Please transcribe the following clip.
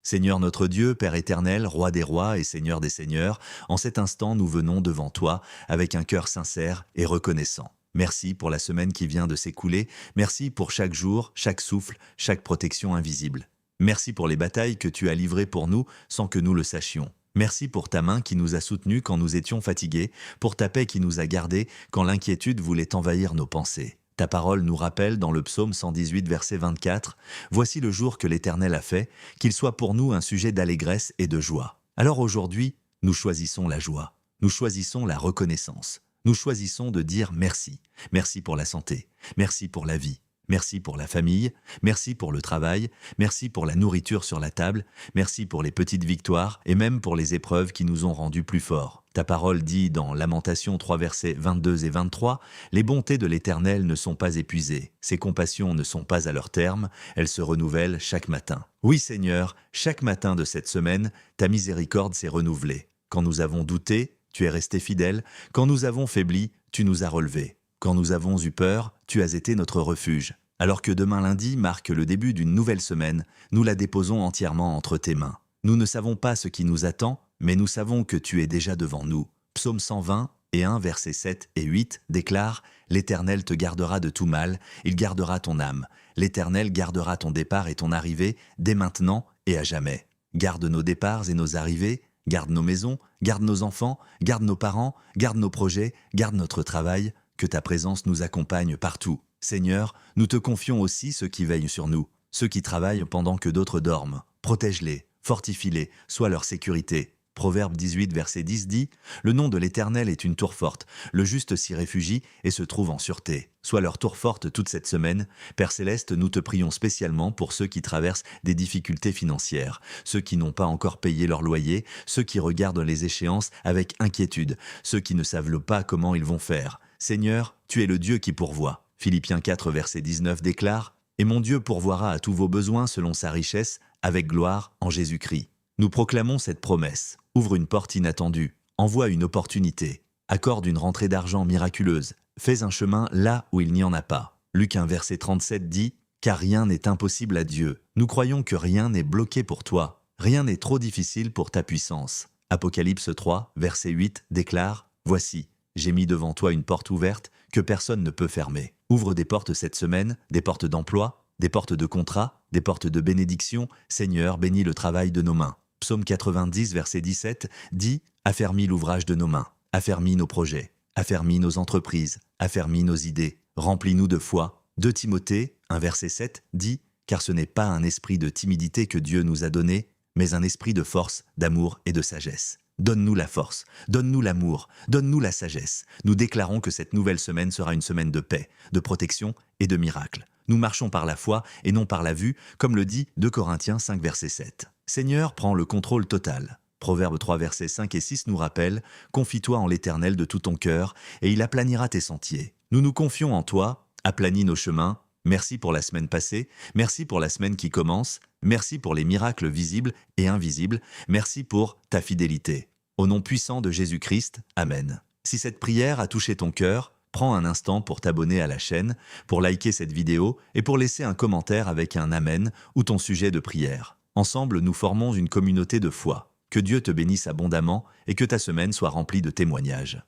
Seigneur notre Dieu, Père éternel, Roi des rois et Seigneur des seigneurs, en cet instant nous venons devant toi avec un cœur sincère et reconnaissant. Merci pour la semaine qui vient de s'écouler, merci pour chaque jour, chaque souffle, chaque protection invisible. Merci pour les batailles que tu as livrées pour nous sans que nous le sachions. Merci pour ta main qui nous a soutenus quand nous étions fatigués, pour ta paix qui nous a gardés quand l'inquiétude voulait envahir nos pensées. Ta parole nous rappelle dans le psaume 118, verset 24, « Voici le jour que l'Éternel a fait, qu'il soit pour nous un sujet d'allégresse et de joie. » Alors aujourd'hui, nous choisissons la joie, nous choisissons la reconnaissance, nous choisissons de dire merci. Merci pour la santé, merci pour la vie, merci pour la famille, merci pour le travail, merci pour la nourriture sur la table, merci pour les petites victoires et même pour les épreuves qui nous ont rendus plus forts. Ta parole dit dans Lamentation 3 versets 22 et 23, « Les bontés de l'Éternel ne sont pas épuisées, ses compassions ne sont pas à leur terme, elles se renouvellent chaque matin. » Oui Seigneur, chaque matin de cette semaine, ta miséricorde s'est renouvelée. Quand nous avons douté, tu es resté fidèle, quand nous avons faibli, tu nous as relevés. Quand nous avons eu peur, tu as été notre refuge. Alors que demain lundi marque le début d'une nouvelle semaine, nous la déposons entièrement entre tes mains. Nous ne savons pas ce qui nous attend, mais nous savons que tu es déjà devant nous. Psaume 120 et 1, versets 7 et 8 déclare « L'Éternel te gardera de tout mal, il gardera ton âme. L'Éternel gardera ton départ et ton arrivée dès maintenant et à jamais. Garde nos départs et nos arrivées, garde nos maisons, garde nos enfants, garde nos parents, garde nos projets, garde notre travail, que ta présence nous accompagne partout. Seigneur, nous te confions aussi ceux qui veillent sur nous, ceux qui travaillent pendant que d'autres dorment. Protège-les, fortifie-les, sois leur sécurité. » Proverbe 18, verset 10 dit « Le nom de l'Éternel est une tour forte, le juste s'y réfugie et se trouve en sûreté. Sois leur tour forte toute cette semaine. Père Céleste, nous te prions spécialement pour ceux qui traversent des difficultés financières, ceux qui n'ont pas encore payé leur loyer, ceux qui regardent les échéances avec inquiétude, ceux qui ne savent pas comment ils vont faire. Seigneur, tu es le Dieu qui pourvoit. » Philippiens 4, verset 19 déclare « Et mon Dieu pourvoira à tous vos besoins selon sa richesse, avec gloire en Jésus-Christ. » Nous proclamons cette promesse. Ouvre une porte inattendue, envoie une opportunité, accorde une rentrée d'argent miraculeuse, fais un chemin là où il n'y en a pas. Luc 1, verset 37 dit « Car rien n'est impossible à Dieu. Nous croyons que rien n'est bloqué pour toi. Rien n'est trop difficile pour ta puissance. » Apocalypse 3, verset 8 déclare « Voici, j'ai mis devant toi une porte ouverte que personne ne peut fermer. » Ouvre des portes cette semaine, des portes d'emploi, des portes de contrat, des portes de bénédiction. Seigneur, bénis le travail de nos mains. Psaume 90, verset 17 dit « Affermis l'ouvrage de nos mains, affermis nos projets, affermis nos entreprises, affermis nos idées, remplis-nous de foi. » 2 Timothée 1, verset 7 dit « Car ce n'est pas un esprit de timidité que Dieu nous a donné, mais un esprit de force, d'amour et de sagesse. » Donne-nous la force, donne-nous l'amour, donne-nous la sagesse. Nous déclarons que cette nouvelle semaine sera une semaine de paix, de protection et de miracles. Nous marchons par la foi et non par la vue, comme le dit 2 Corinthiens 5, verset 7. Seigneur, prends le contrôle total. Proverbe 3, versets 5 et 6 nous rappellent « Confie-toi en l'Éternel de tout ton cœur, et il aplanira tes sentiers. » Nous nous confions en toi, aplanis nos chemins. Merci pour la semaine passée, merci pour la semaine qui commence, merci pour les miracles visibles et invisibles, merci pour ta fidélité. Au nom puissant de Jésus-Christ, Amen. Si cette prière a touché ton cœur, prends un instant pour t'abonner à la chaîne, pour liker cette vidéo et pour laisser un commentaire avec un Amen ou ton sujet de prière. Ensemble, nous formons une communauté de foi. Que Dieu te bénisse abondamment et que ta semaine soit remplie de témoignages.